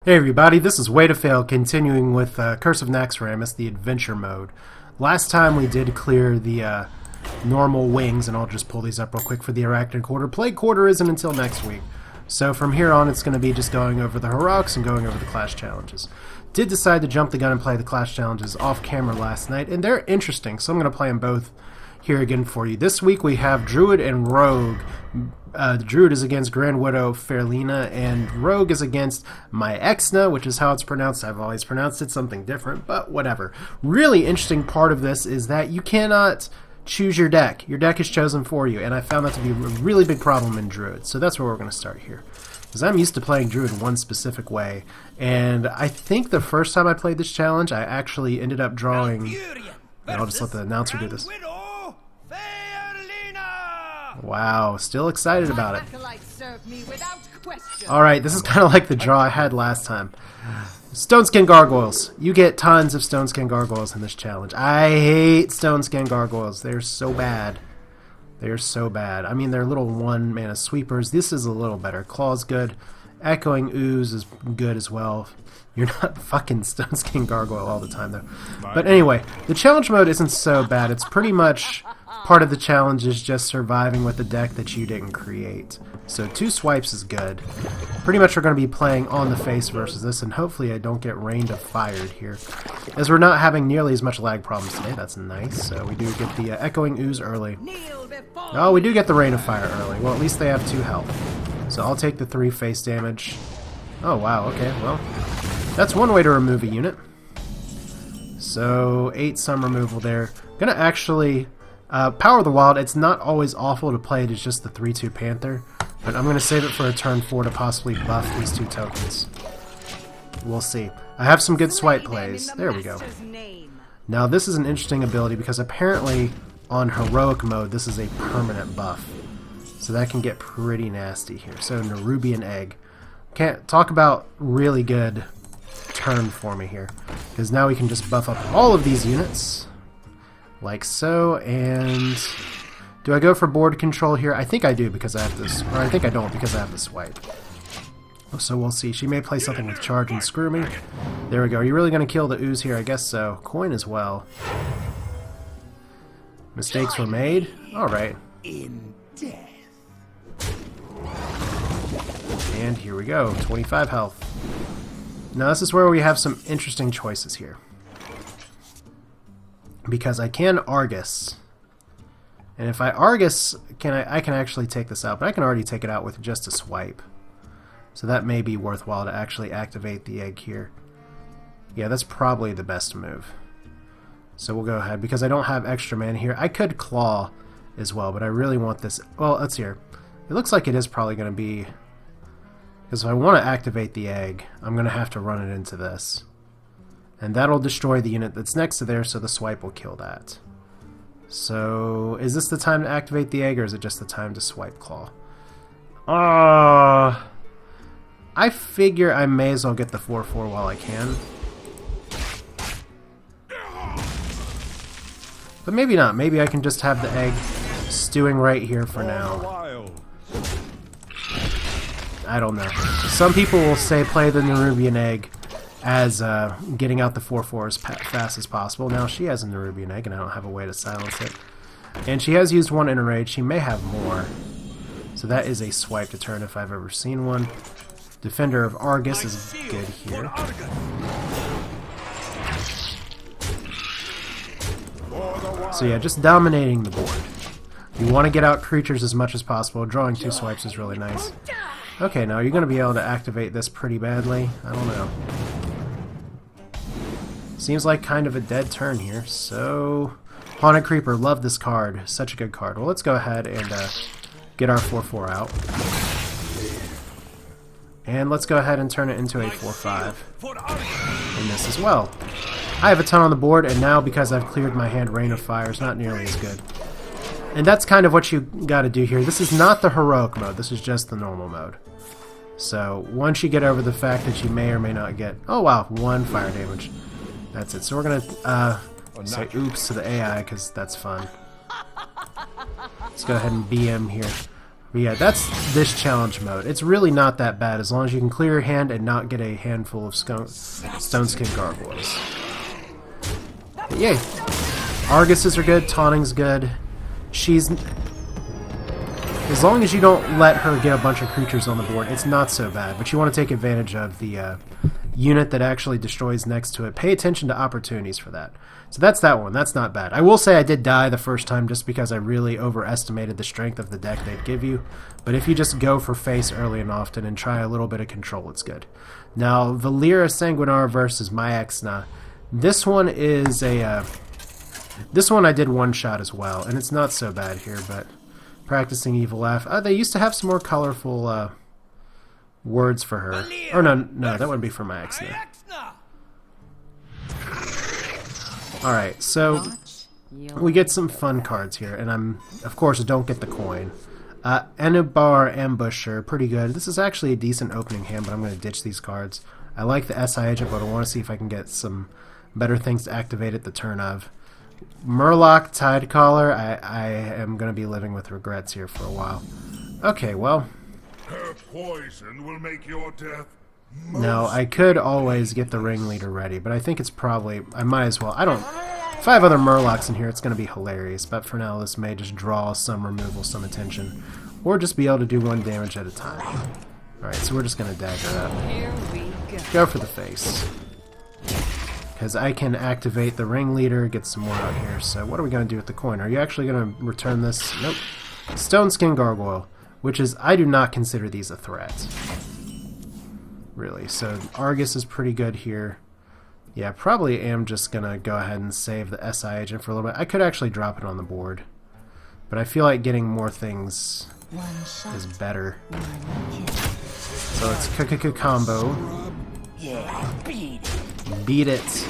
Hey everybody, this is Way to Fail, continuing with Curse of Naxxramas, the adventure mode. Last time we did clear the normal wings, and I'll just pull these up real quick for the Arachnid Quarter. Plague Quarter isn't until next week, so from here on it's going to be just going over the heroics and going over the clash challenges. Did decide to jump the gun and play the clash challenges off camera last night, and they're interesting, so I'm going to play them both here again for you. This week we have Druid and Rogue. The Druid is against Grand Widow Fairlina, and Rogue is against my Exna, which is how it's pronounced. I've always pronounced it something different, but whatever. Really interesting part of this is that you cannot choose your deck. Your deck is chosen for you, and I found that to be a really big problem in Druid. So that's where we're going to start here. Because I'm used to playing Druid one specific way, and I think the first time I played this challenge, I actually ended up drawing... I'll just let the announcer do this. Wow, still excited about it. Alright, this is kind of like the draw I had last time. Stone Skin Gargoyles. You get tons of Stone Skin Gargoyles in this challenge. I hate Stone Skin Gargoyles. They're so bad. They're so bad. I mean, they're little 1-mana sweepers. This is a little better. Claw's good. Echoing Ooze is good as well. You're not fucking Stone Skin Gargoyle all the time, though. But anyway, the challenge mode isn't so bad. It's pretty much... part of the challenge is just surviving with the deck that you didn't create. So 2 swipes is good. Pretty much we're going to be playing on the face versus this, and hopefully I don't get rained of fired here. As we're not having nearly as much lag problems today, that's nice. So we do get the Echoing Ooze early. Oh, we do get the Rain of Fire early. Well, at least they have 2 health. So I'll take the 3 face damage. Oh, wow, okay, well. That's one way to remove a unit. So 8 some removal there. Gonna actually... Power of the Wild, it's not always awful to play it as just the 3-2 Panther, but I'm going to save it for a turn 4 to possibly buff these 2 tokens. We'll see. I have some good swipe plays. There we go. Now this is an interesting ability because apparently on heroic mode this is a permanent buff. So that can get pretty nasty here. So Nerubian Egg. Can't talk about really good turn for me here, because now we can just buff up all of these units. Like so, and do I go for board control here? I think I do because I have this, or I think I don't because I have the swipe. So we'll see. She may play something with charge and screw me. There we go. Are you really going to kill the ooze here? I guess so. Coin as well. Mistakes were made. Alright. And here we go. 25 health. Now this is where we have some interesting choices here. Because I can Argus, and if I Argus, I can actually take this out, but I can already take it out with just a swipe. So that may be worthwhile to actually activate the egg here. Yeah, that's probably the best move. So we'll go ahead, because I don't have extra mana here. I could Claw as well, but I really want this. Well, let's hear. It looks like it is probably going to be, because if I want to activate the egg, I'm going to have to run it into this. And that'll destroy the unit that's next to there, so the swipe will kill that. So, is this the time to activate the egg, or is it just the time to swipe Claw? I figure I may as well get the 4-4 while I can. But maybe not. Maybe I can just have the egg stewing right here for now. I don't know. Some people will say play the Nerubian Egg as getting out the 4-4 as fast as possible. Now she has a Nerubian Egg, and I don't have a way to silence it. And she has used 1 Enrage. She may have more. So that is a swipe to turn if I've ever seen one. Defender of Argus is good here. So yeah, just dominating the board. You want to get out creatures as much as possible. Drawing 2 swipes is really nice. Okay, now you're going to be able to activate this pretty badly. I don't know. Seems like kind of a dead turn here, so... Haunted Creeper, love this card. Such a good card. Well, let's go ahead and get our 4-4 out. And let's go ahead and turn it into a 4-5. And this as well. I have a ton on the board, and now because I've cleared my hand, Rain of Fire is not nearly as good. And that's kind of what you gotta do here. This is not the heroic mode, this is just the normal mode. So, once you get over the fact that you may or may not get... Oh wow, 1 fire damage. That's it. So we're gonna say oops to the AI, because that's fun. Let's go ahead and BM here. But yeah, that's this challenge mode. It's really not that bad as long as you can clear your hand and not get a handful of Stone Skin Gargoyles. But yay! Arguses are good, taunting's good. She's... As long as you don't let her get a bunch of creatures on the board, it's not so bad. But you want to take advantage of the unit that actually destroys next to it. Pay attention to opportunities for that. So that's that one. That's not bad. I will say I did die the first time just because I really overestimated the strength of the deck they'd give you. But if you just go for face early and often and try a little bit of control, it's good. Now, Valera Sanguinar versus Naxxramas. This one is a... this one I did one shot as well, and it's not so bad here, but... Practicing Evil Laugh. They used to have some more colorful words for her. Or no, that wouldn't be for Naxxramas. Alright, so we get some fun cards here, and of course, don't get the coin. Enubar Ambusher, pretty good. This is actually a decent opening hand, but I'm going to ditch these cards. I like the SI Agent, but I want to see if I can get some better things to activate at the turn of. Murloc Tidecaller, I am going to be living with regrets here for a while. Okay, well... Her poison will make your death... No, I could always get the Ringleader ready, but I think it's probably... I might as well. If I have other Murlocs in here, it's going to be hilarious, but for now, this may just draw some removal, some attention, or just be able to do 1 damage at a time. Alright, so we're just going to dagger up. Go for the face. Because I can activate the Ringleader, get some more out here. So what are we going to do with the coin? Are you actually going to return this? Nope. Stone Skin Gargoyle, which is, I do not consider these a threat. Really. So Argus is pretty good here. Yeah, probably am just going to go ahead and save the SI Agent for a little bit. I could actually drop it on the board. But I feel like getting more things is better. So it's combo. Yeah, beat it. Beat it.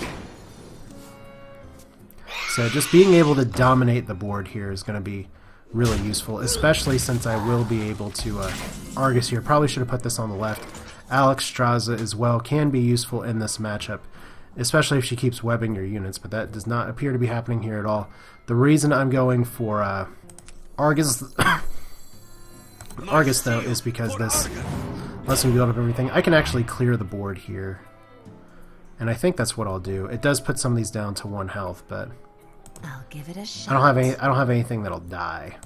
So just being able to dominate the board here is going to be really useful, especially since I will be able to Argus here. Probably should have put this on the left. Alex Straza as well can be useful in this matchup, especially if she keeps webbing your units, but that does not appear to be happening here at all. The reason I'm going for Argus though is because this lets me build up everything. I can actually clear the board here. And I think that's what I'll do. It does put some of these down to 1 health, but I'll give it a shot. I don't have anything that'll die.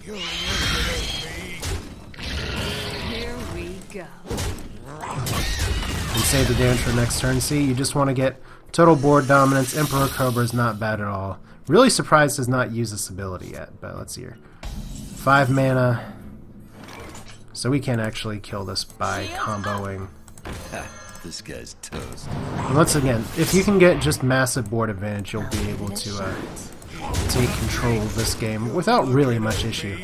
You eliminate me. Here we go. And save the damage for the next turn. See, you just want to get total board dominance. Emperor Cobra is not bad at all. Really surprised does not use this ability yet, but let's see here. 5 mana. So we can actually kill this by comboing. This guy's toast. And once again, if you can get just massive board advantage, you'll be able to take control of this game without really much issue.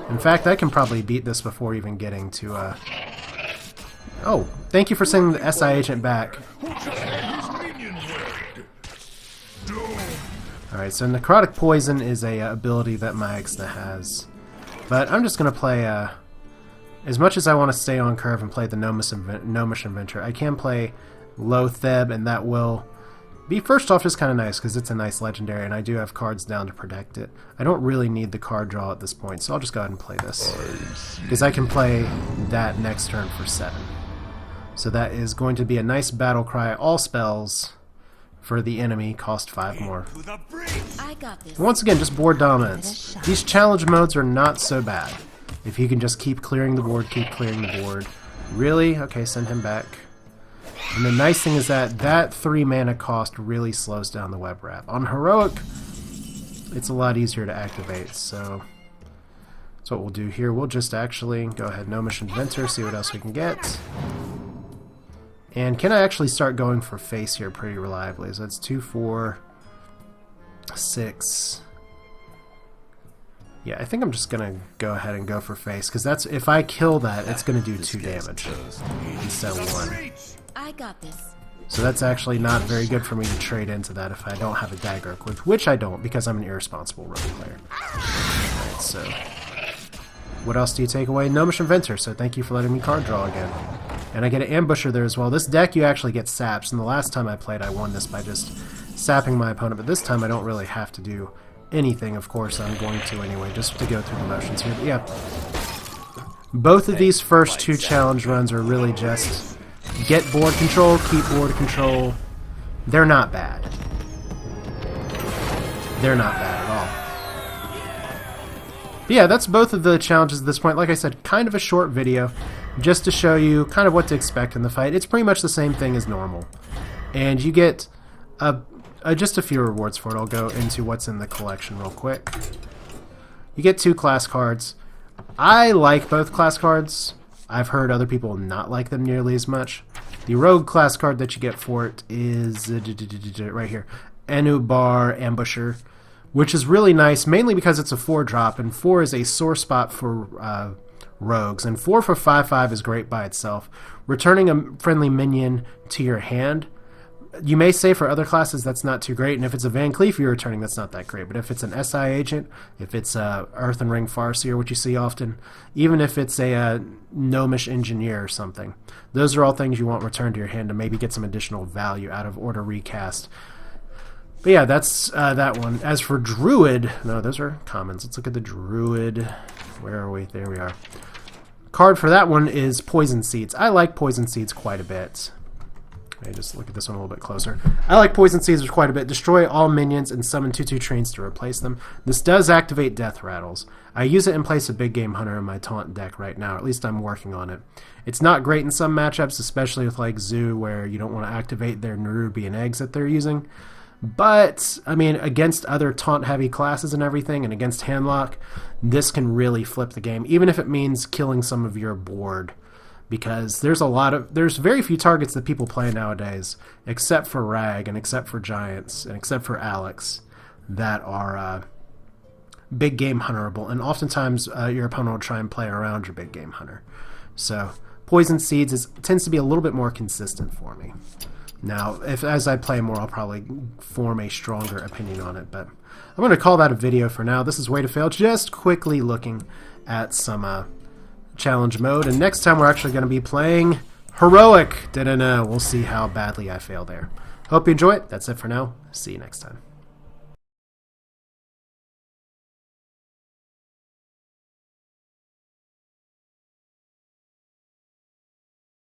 In fact, I can probably beat this before even getting to... Oh, thank you for sending the SI Agent back. Alright, so Necrotic Poison is a ability that Naxxramas has. But I'm just going to play... As much as I want to stay on curve and play the Gnomish Inventor, I can play Lotheb, and that will be, first off, just kind of nice, because it's a nice legendary, and I do have cards down to protect it. I don't really need the card draw at this point, so I'll just go ahead and play this. Because I can play that next turn for 7. So that is going to be a nice battle cry. All spells for the enemy cost 5 more. I got this. And once again, just board dominance. These challenge modes are not so bad. If you can just keep clearing the board, keep clearing the board. Really? Okay, send him back. And the nice thing is that 3 mana cost really slows down the web wrap. On Heroic, it's a lot easier to activate, so that's what we'll do here. We'll just actually go ahead, Gnomish Inventor, see what else we can get. And can I actually start going for face here pretty reliably? So that's 2, 4, 6... Yeah, I think I'm just going to go ahead and go for face, because that's, if I kill that, it's going to do 2 damage instead of 1. I got this. So that's actually not very good for me to trade into that if I don't have a dagger equipped, which I don't, because I'm an irresponsible rogue player. Alright, so what else do you take away? Gnomish Inventor, so thank you for letting me card draw again. And I get an Ambusher there as well. This deck you actually get saps, and the last time I played I won this by just sapping my opponent, but this time I don't really have to do anything, of course, I'm going to anyway, just to go through the motions here. But yeah, both of these first two challenge runs are really just get board control, keep board control. They're not bad. They're not bad at all. But yeah, that's both of the challenges at this point. Like I said, kind of a short video, just to show you kind of what to expect in the fight. It's pretty much the same thing as normal. And you get just a few rewards for it. I'll go into what's in the collection real quick. You get 2 class cards. I like both class cards. I've heard other people not like them nearly as much. The Rogue class card that you get for it is right here, Enubar Ambusher, which is really nice, mainly because it's a 4-drop, and 4 is a sore spot for rogues, and 4 for 5/5 is great by itself. Returning a friendly minion to your hand, you may say for other classes that's not too great, and if it's a Van Cleef you're returning, that's not that great. But if it's an SI agent, if it's a Earthen Ring Farseer, which you see often, even if it's a Gnomish Engineer or something, those are all things you want returned to your hand to maybe get some additional value out of Order Recast. But yeah, that's that one. As for Druid, no, those are commons. Let's look at the Druid. Where are we? There we are. Card for that one is Poison Seeds. I like Poison Seeds quite a bit. Let me just look at this one a little bit closer. I like Poison Seeds quite a bit. Destroy all minions and summon 2/2 trains to replace them. This does activate Death Rattles. I use it in place of Big Game Hunter in my Taunt deck right now. At least I'm working on it. It's not great in some matchups, especially with like Zoo, where you don't want to activate their Nerubian eggs that they're using. But, I mean, against other taunt-heavy classes and everything, and against Handlock, this can really flip the game, even if it means killing some of your board. Because there's very few targets that people play nowadays, except for Rag, and except for Giants, and except for Alex, that are big game hunterable. And oftentimes, your opponent will try and play around your big game hunter. So, Poison Seeds tends to be a little bit more consistent for me. Now, as I play more, I'll probably form a stronger opinion on it, but I'm going to call that a video for now. This is Way to Fail, just quickly looking at some challenge mode, and next time we're actually going to be playing Heroic. We'll see how badly I fail there. Hope you enjoy it. That's it for now. See you next time.